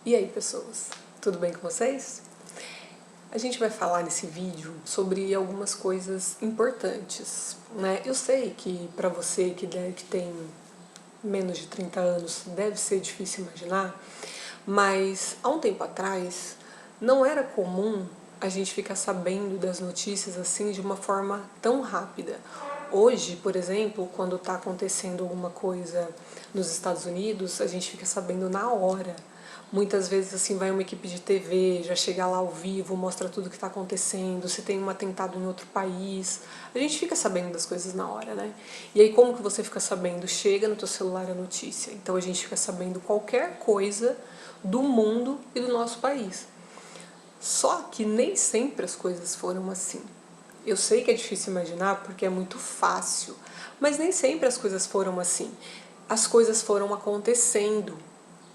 E aí, pessoas, tudo bem com vocês? A gente vai falar nesse vídeo sobre algumas coisas importantes, né? Eu sei que para você que tem menos de 30 anos deve ser difícil imaginar, mas há um tempo atrás não era comum a gente ficar sabendo das notícias assim de uma forma tão rápida. Hoje, por exemplo, quando está acontecendo alguma coisa nos Estados Unidos, a gente fica sabendo na hora. Muitas vezes assim vai uma equipe de TV, já chega lá ao vivo, mostra tudo o que está acontecendo, se tem um atentado em outro país. A gente fica sabendo das coisas na hora, né? E aí como que você fica sabendo? Chega no teu celular a notícia. Então a gente fica sabendo qualquer coisa do mundo e do nosso país. Só que nem sempre as coisas foram assim. Eu sei que é difícil imaginar porque é muito fácil, mas nem sempre as coisas foram assim. As coisas foram acontecendo,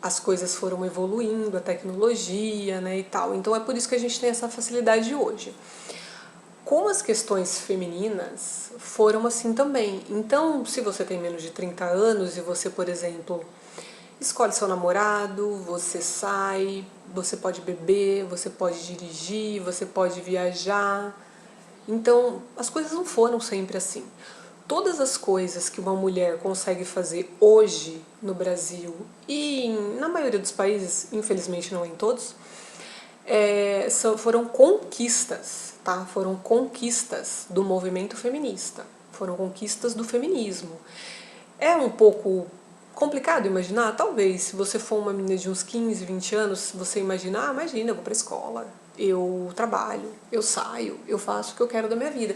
as coisas foram evoluindo, a tecnologia, né, e tal. Então é por isso que a gente tem essa facilidade hoje. Como as questões femininas foram assim também. Então, se você tem menos de 30 anos e você, por exemplo, escolhe seu namorado, você sai, você pode beber, você pode dirigir, você pode viajar. Então, as coisas não foram sempre assim. Todas as coisas que uma mulher consegue fazer hoje no Brasil e na maioria dos países, infelizmente não em todos, foram conquistas, tá? Foram conquistas do movimento feminista, foram conquistas do feminismo. É um pouco complicado imaginar? Talvez, se você for uma menina de uns 15, 20 anos, você imaginar, imagina, eu vou pra escola, eu trabalho, eu saio, eu faço o que eu quero da minha vida.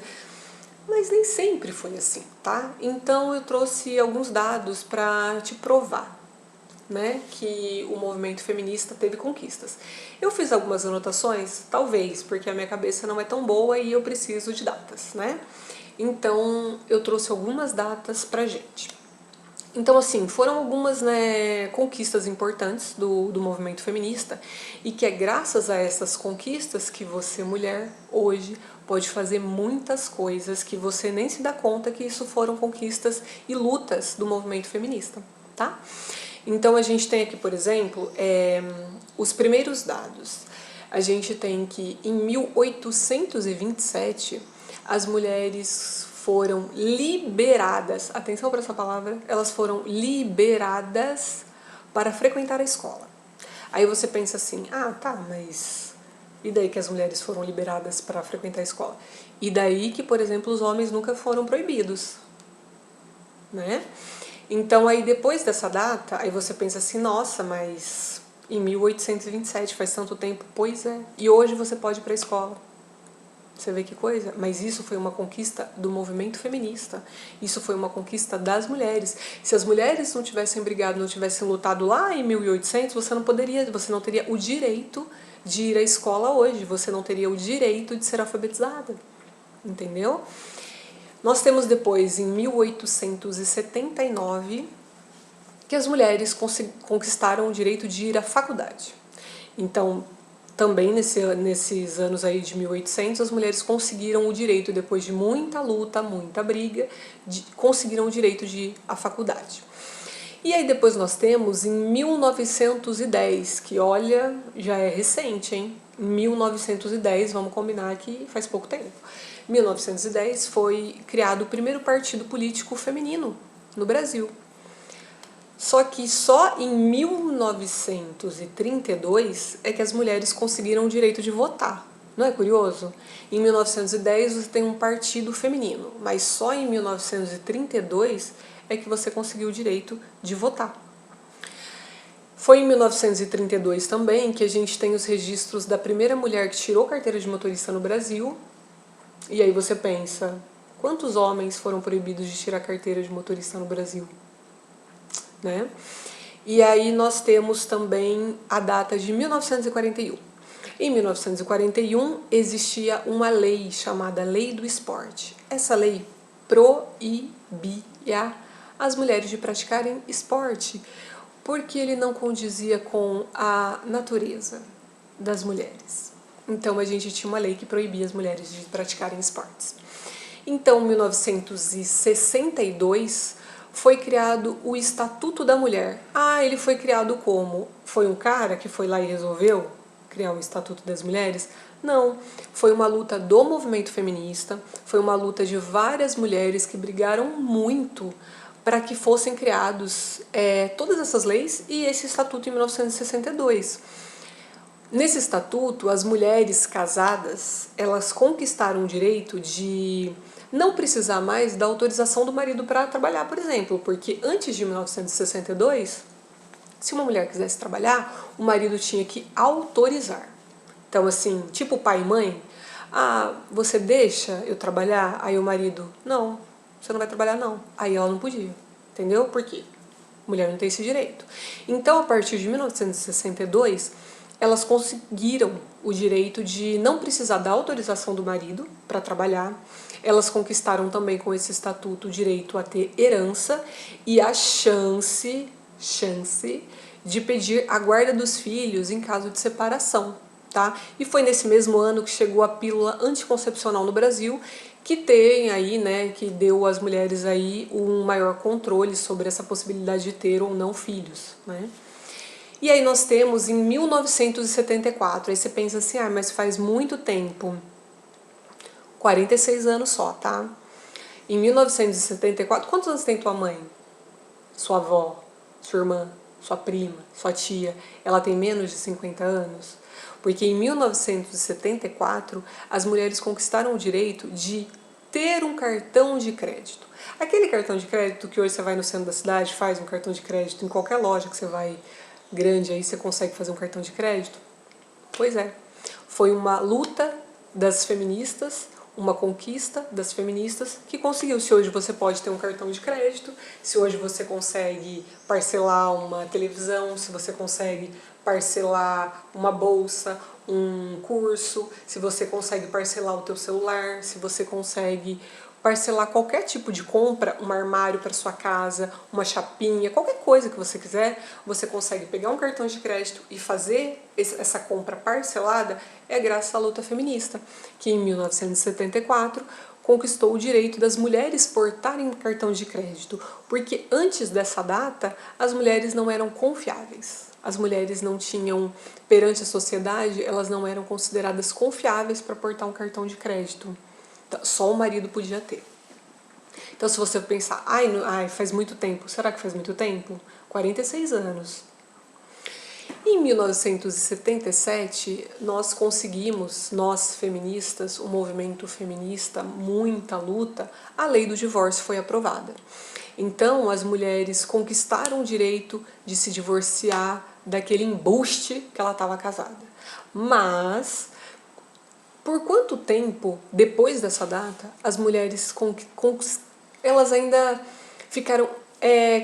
Mas nem sempre foi assim, tá? Então eu trouxe alguns dados para te provar, né, que o movimento feminista teve conquistas. Eu fiz algumas anotações, talvez, porque a minha cabeça não é tão boa e eu preciso de datas, né? Então eu trouxe algumas datas pra gente. Então, assim, foram algumas, né, conquistas importantes do movimento feminista e que é graças a essas conquistas que você, mulher, hoje pode fazer muitas coisas que você nem se dá conta que isso foram conquistas e lutas do movimento feminista, tá? Então a gente tem aqui, por exemplo, os primeiros dados. A gente tem que em 1827 as mulheres foram liberadas, atenção para essa palavra, elas foram liberadas para frequentar a escola. Aí você pensa assim, ah tá, mas e daí que as mulheres foram liberadas para frequentar a escola? E daí que, por exemplo, os homens nunca foram proibidos, né? Então aí depois dessa data, aí você pensa assim, nossa, mas em 1827 faz tanto tempo, pois é, e hoje você pode ir para a escola. Você vê que coisa? Mas isso foi uma conquista do movimento feminista. Isso foi uma conquista das mulheres. Se as mulheres não tivessem brigado, não tivessem lutado lá em 1800, você não teria o direito de ir à escola hoje. Você não teria o direito de ser alfabetizada. Entendeu? Nós temos depois, em 1879, que as mulheres conquistaram o direito de ir à faculdade. Então, também nesses anos aí de 1800, as mulheres conseguiram o direito, depois de muita luta, muita briga, conseguiram o direito de ir à faculdade. E aí depois nós temos em 1910, que olha, já é recente, hein? 1910, vamos combinar que faz pouco tempo. 1910 foi criado o primeiro partido político feminino no Brasil. Só que só em 1932 é que as mulheres conseguiram o direito de votar. Não é curioso? Em 1910 você tem um partido feminino, mas só em 1932 é que você conseguiu o direito de votar. Foi em 1932 também que a gente tem os registros da primeira mulher que tirou carteira de motorista no Brasil. E aí você pensa, quantos homens foram proibidos de tirar carteira de motorista no Brasil? Né? E aí nós temos também a data de 1941. Em 1941 existia uma lei chamada Lei do Esporte. Essa lei proibia as mulheres de praticarem esporte, porque ele não condizia com a natureza das mulheres. Então a gente tinha uma lei que proibia as mulheres de praticarem esportes. Então, em 1962, foi criado o Estatuto da Mulher. Ah, ele foi criado como? foi um cara que foi lá e resolveu criar o Estatuto das Mulheres? Não, foi uma luta do movimento feminista, foi uma luta de várias mulheres que brigaram muito para que fossem criados todas essas leis e esse estatuto em 1962. Nesse estatuto, as mulheres casadas, elas conquistaram o direito de não precisar mais da autorização do marido para trabalhar, por exemplo, porque antes de 1962, se uma mulher quisesse trabalhar, o marido tinha que autorizar. Então, assim, tipo pai e mãe, você deixa eu trabalhar? Aí o marido, não, você não vai trabalhar não. Aí ela não podia, entendeu? Por quê? Mulher não tem esse direito. Então, a partir de 1962, elas conseguiram o direito de não precisar da autorização do marido para trabalhar. Elas conquistaram também com esse estatuto o direito a ter herança e a chance de pedir a guarda dos filhos em caso de separação. Tá? E foi nesse mesmo ano que chegou a pílula anticoncepcional no Brasil, que tem aí, né, que deu às mulheres aí um maior controle sobre essa possibilidade de ter ou não filhos, né? E aí nós temos em 1974, aí você pensa assim, mas faz muito tempo, 46 anos só, tá? Em 1974, quantos anos tem tua mãe? Sua avó, sua irmã, sua prima, sua tia, ela tem menos de 50 anos? Porque em 1974, as mulheres conquistaram o direito de ter um cartão de crédito. Aquele cartão de crédito que hoje você vai no centro da cidade, faz um cartão de crédito, em qualquer loja que você vai grande aí, você consegue fazer um cartão de crédito? Pois é, foi uma luta das feministas, uma conquista das feministas que conseguiu. Se hoje você pode ter um cartão de crédito, se hoje você consegue parcelar uma televisão, se você consegue parcelar uma bolsa, um curso, se você consegue parcelar o teu celular, se você consegue parcelar qualquer tipo de compra, um armário para sua casa, uma chapinha, qualquer coisa que você quiser, você consegue pegar um cartão de crédito e fazer essa compra parcelada, é graças à luta feminista, que em 1974 conquistou o direito das mulheres portarem cartão de crédito, porque antes dessa data as mulheres não eram confiáveis. As mulheres não tinham, perante a sociedade, elas não eram consideradas confiáveis para portar um cartão de crédito. Só o marido podia ter. Então, se você pensar, faz muito tempo, será que faz muito tempo? 46 anos. Em 1977, nós conseguimos, nós feministas, o movimento feminista, muita luta, a lei do divórcio foi aprovada. Então, as mulheres conquistaram o direito de se divorciar daquele embuste que ela estava casada. Mas por quanto tempo, depois dessa data, as mulheres elas ainda ficaram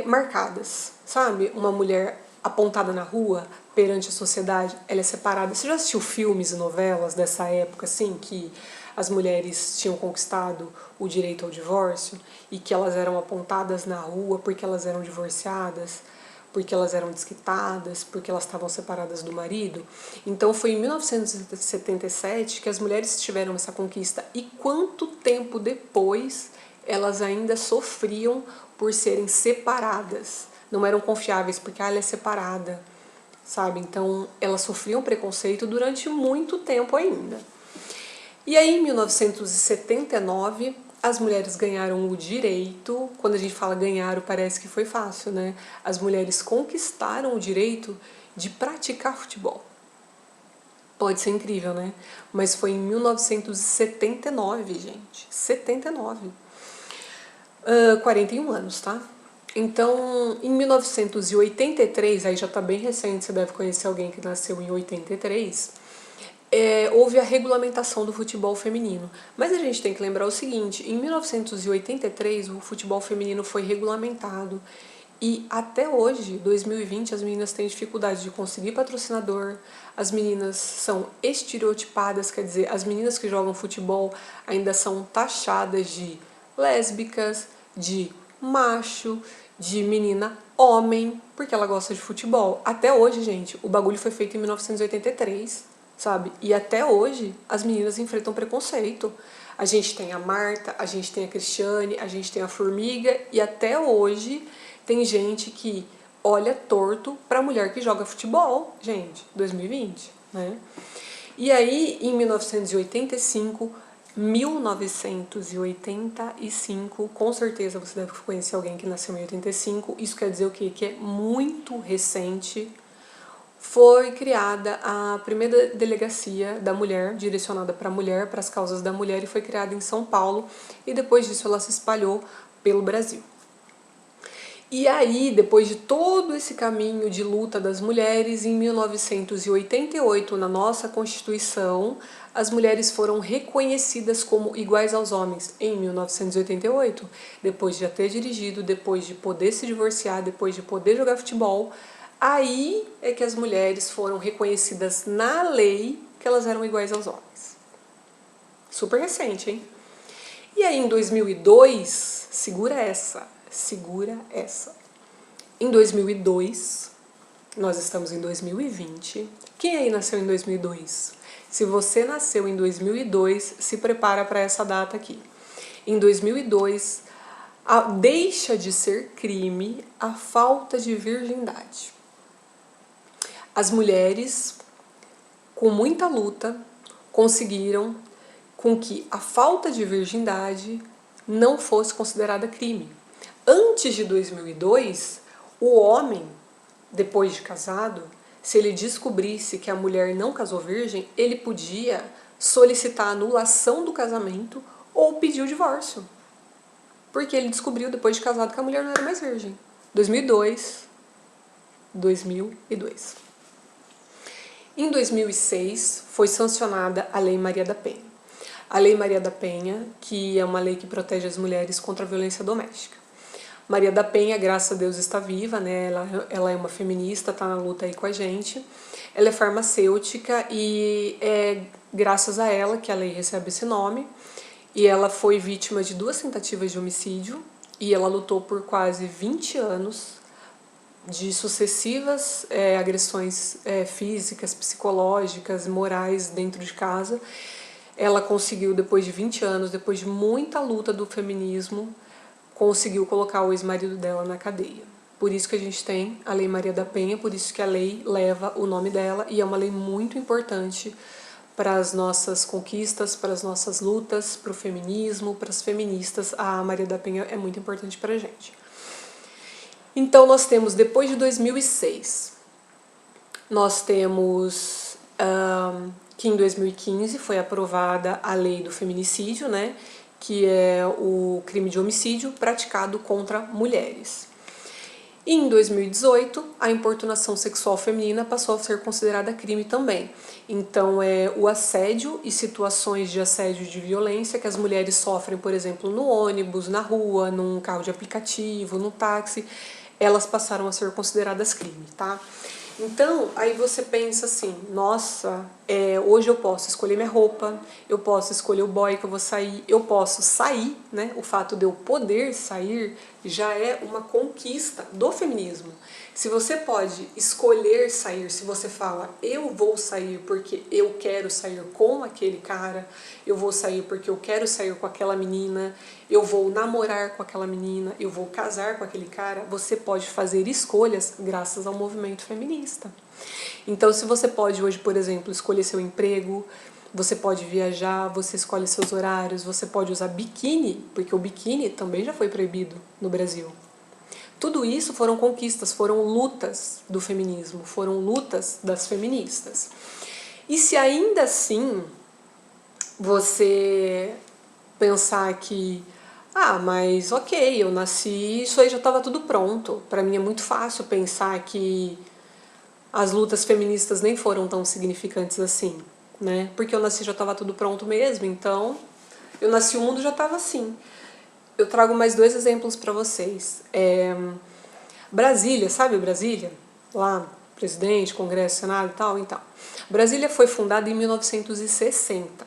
marcadas, sabe? Uma mulher apontada na rua, perante a sociedade, ela é separada. Você já assistiu filmes e novelas dessa época, assim, que as mulheres tinham conquistado o direito ao divórcio e que elas eram apontadas na rua porque elas eram divorciadas? Porque elas eram desquitadas, porque elas estavam separadas do marido. Então foi em 1977 que as mulheres tiveram essa conquista. E quanto tempo depois elas ainda sofriam por serem separadas? Não eram confiáveis, porque ela é separada, sabe? Então elas sofriam preconceito durante muito tempo ainda. E aí em 1979 as mulheres ganharam o direito, quando a gente fala ganharam parece que foi fácil, né? As mulheres conquistaram o direito de praticar futebol. Pode ser incrível, né? Mas foi em 1979, gente. 79. 41 anos, tá? Então, em 1983, aí já tá bem recente, você deve conhecer alguém que nasceu em 83, houve a regulamentação do futebol feminino. Mas a gente tem que lembrar o seguinte, em 1983 o futebol feminino foi regulamentado e até hoje, 2020, as meninas têm dificuldade de conseguir patrocinador, as meninas são estereotipadas, quer dizer, as meninas que jogam futebol ainda são taxadas de lésbicas, de macho, de menina homem, porque ela gosta de futebol. Até hoje, gente, o bagulho foi feito em 1983, sabe? E até hoje as meninas enfrentam preconceito. A gente tem a Marta, a gente tem a Cristiane, a gente tem a Formiga e até hoje tem gente que olha torto para a mulher que joga futebol, gente, 2020, né? E aí, em 1985, com certeza você deve conhecer alguém que nasceu em 85, isso quer dizer o quê? Que é muito recente. Foi criada a primeira delegacia da mulher, direcionada para a mulher, para as causas da mulher, e foi criada em São Paulo, e depois disso ela se espalhou pelo Brasil. E aí, depois de todo esse caminho de luta das mulheres, em 1988, na nossa Constituição, as mulheres foram reconhecidas como iguais aos homens. Em 1988, depois de já ter dirigido, depois de poder se divorciar, depois de poder jogar futebol, aí é que as mulheres foram reconhecidas na lei que elas eram iguais aos homens. Super recente, hein? E aí, em 2002, segura essa. Em 2002, nós estamos em 2020. Quem aí nasceu em 2002? Se você nasceu em 2002, se prepara para essa data aqui. Em 2002, deixa de ser crime a falta de virgindade. As mulheres, com muita luta, conseguiram com que a falta de virgindade não fosse considerada crime. Antes de 2002, o homem, depois de casado, se ele descobrisse que a mulher não casou virgem, ele podia solicitar a anulação do casamento ou pedir o divórcio. Porque ele descobriu, depois de casado, que a mulher não era mais virgem. 2002. Em 2006, foi sancionada a Lei Maria da Penha. A Lei Maria da Penha, que é uma lei que protege as mulheres contra a violência doméstica. Maria da Penha, graças a Deus, está viva, né? Ela é uma feminista, está na luta aí com a gente. Ela é farmacêutica e é graças a ela que a lei recebe esse nome. E ela foi vítima de 2 tentativas de homicídio e ela lutou por quase 20 anos de sucessivas agressões físicas, psicológicas, morais dentro de casa. Ela conseguiu, depois de 20 anos, depois de muita luta do feminismo, conseguiu colocar o ex-marido dela na cadeia. Por isso que a gente tem a Lei Maria da Penha, por isso que a lei leva o nome dela, e é uma lei muito importante para as nossas conquistas, para as nossas lutas, para o feminismo, para as feministas. A Maria da Penha é muito importante para a gente. Então nós temos, depois de 2006, nós temos que em 2015 foi aprovada a lei do feminicídio, né? Que é o crime de homicídio praticado contra mulheres. E em 2018, a importunação sexual feminina passou a ser considerada crime também. Então, o assédio e situações de assédio e de violência que as mulheres sofrem, por exemplo, no ônibus, na rua, num carro de aplicativo, no táxi, elas passaram a ser consideradas crime, tá? Então, aí você pensa assim, nossa, hoje eu posso escolher minha roupa, eu posso escolher o boy que eu vou sair, eu posso sair, né? O fato de eu poder sair já é uma conquista do feminismo. Se você pode escolher sair, se você fala, eu vou sair porque eu quero sair com aquele cara, eu vou sair porque eu quero sair com aquela menina, eu vou namorar com aquela menina, eu vou casar com aquele cara, você pode fazer escolhas graças ao movimento feminista. Então, se você pode hoje, por exemplo, escolher seu emprego, você pode viajar, você escolhe seus horários, você pode usar biquíni, porque o biquíni também já foi proibido no Brasil. Tudo isso foram conquistas, foram lutas do feminismo, foram lutas das feministas. E se ainda assim você pensar que, mas ok, eu nasci, isso aí já estava tudo pronto. Para mim é muito fácil pensar que as lutas feministas nem foram tão significantes assim, né? Porque eu nasci já estava tudo pronto mesmo, então eu nasci, o mundo já estava assim. Eu trago mais 2 exemplos para vocês. Brasília, sabe Brasília? Lá, presidente, Congresso, Senado e tal, então. Brasília foi fundada em 1960.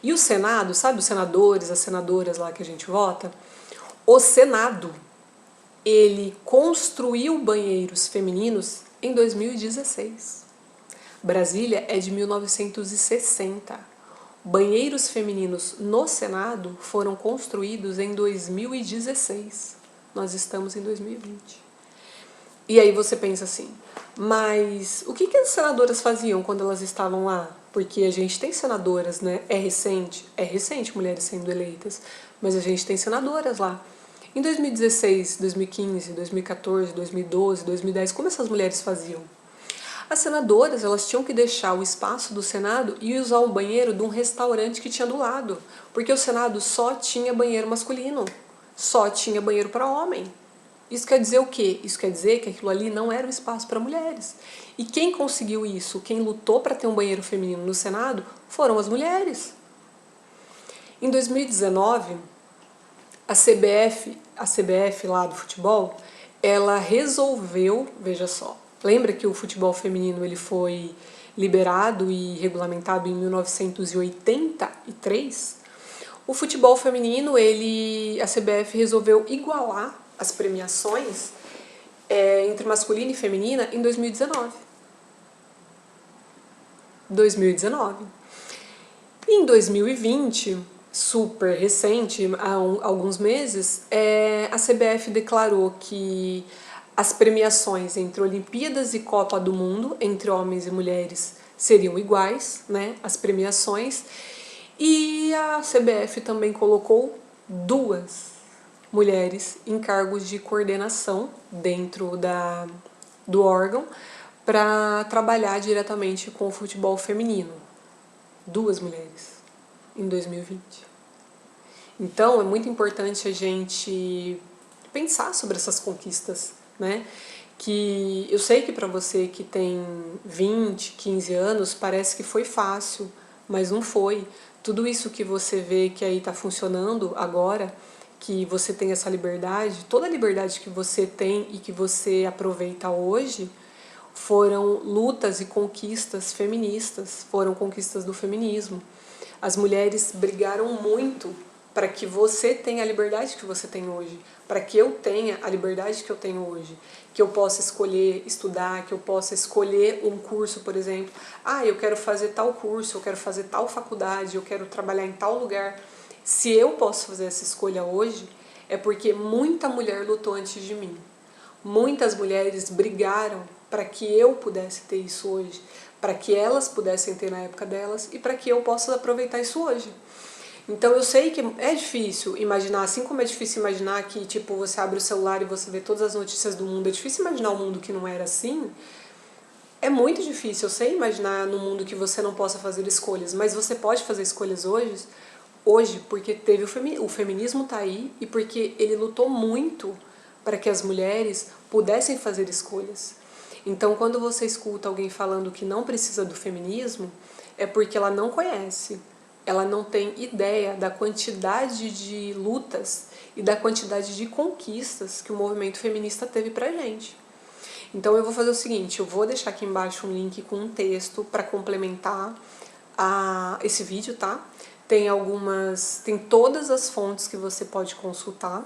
E o Senado, sabe os senadores, as senadoras lá que a gente vota? O Senado, ele construiu banheiros femininos em 2016. Brasília é de 1960. Banheiros femininos no Senado foram construídos em 2016. Nós estamos em 2020. E aí você pensa assim, mas o que as senadoras faziam quando elas estavam lá? Porque a gente tem senadoras, né? É recente mulheres sendo eleitas, mas a gente tem senadoras lá. Em 2016, 2015, 2014, 2012, 2010, como essas mulheres faziam? As senadoras, elas tinham que deixar o espaço do Senado e usar o banheiro de um restaurante que tinha do lado, porque o Senado só tinha banheiro masculino, só tinha banheiro para homem. Isso quer dizer o quê? Isso quer dizer que aquilo ali não era um espaço para mulheres. E quem conseguiu isso, quem lutou para ter um banheiro feminino no Senado, foram as mulheres. Em 2019, a CBF lá do futebol, ela resolveu, veja só, lembra que o futebol feminino ele foi liberado e regulamentado em 1983? O futebol feminino, a CBF resolveu igualar as premiações entre masculina e feminina em 2019. 2019. Em 2020, super recente, há alguns meses, a CBF declarou que as premiações entre Olimpíadas e Copa do Mundo, entre homens e mulheres, seriam iguais, né, as premiações, e a CBF também colocou 2 mulheres em cargos de coordenação dentro do órgão para trabalhar diretamente com o futebol feminino. 2 mulheres em 2020. Então é muito importante a gente pensar sobre essas conquistas, né? Que eu sei que para você que tem 20, 15 anos parece que foi fácil, mas não foi. Tudo isso que você vê que aí está funcionando agora, que você tem essa liberdade, toda a liberdade que você tem e que você aproveita hoje, foram lutas e conquistas feministas, foram conquistas do feminismo. As mulheres brigaram muito para que você tenha a liberdade que você tem hoje, para que eu tenha a liberdade que eu tenho hoje, que eu possa escolher estudar, que eu possa escolher um curso, por exemplo. Ah, eu quero fazer tal curso, eu quero fazer tal faculdade, eu quero trabalhar em tal lugar. Se eu posso fazer essa escolha hoje, é porque muita mulher lutou antes de mim. Muitas mulheres brigaram para que eu pudesse ter isso hoje, para que elas pudessem ter na época delas e para que eu possa aproveitar isso hoje. Então eu sei que é difícil imaginar, assim como é difícil imaginar que tipo você abre o celular e você vê todas as notícias do mundo, é difícil imaginar um mundo que não era assim. É muito difícil, eu sei imaginar num mundo que você não possa fazer escolhas, mas você pode fazer escolhas hoje porque teve o feminismo tá aí e porque ele lutou muito para que as mulheres pudessem fazer escolhas. Então, quando você escuta alguém falando que não precisa do feminismo, é porque ela não conhece, ela não tem ideia da quantidade de lutas e da quantidade de conquistas que o movimento feminista teve pra gente. Então eu vou fazer o seguinte, eu vou deixar aqui embaixo um link com um texto para complementar esse vídeo, tá? Tem todas as fontes que você pode consultar,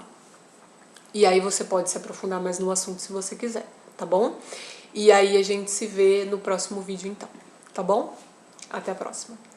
e aí você pode se aprofundar mais no assunto se você quiser, tá bom? E aí a gente se vê no próximo vídeo então, tá bom? Até a próxima!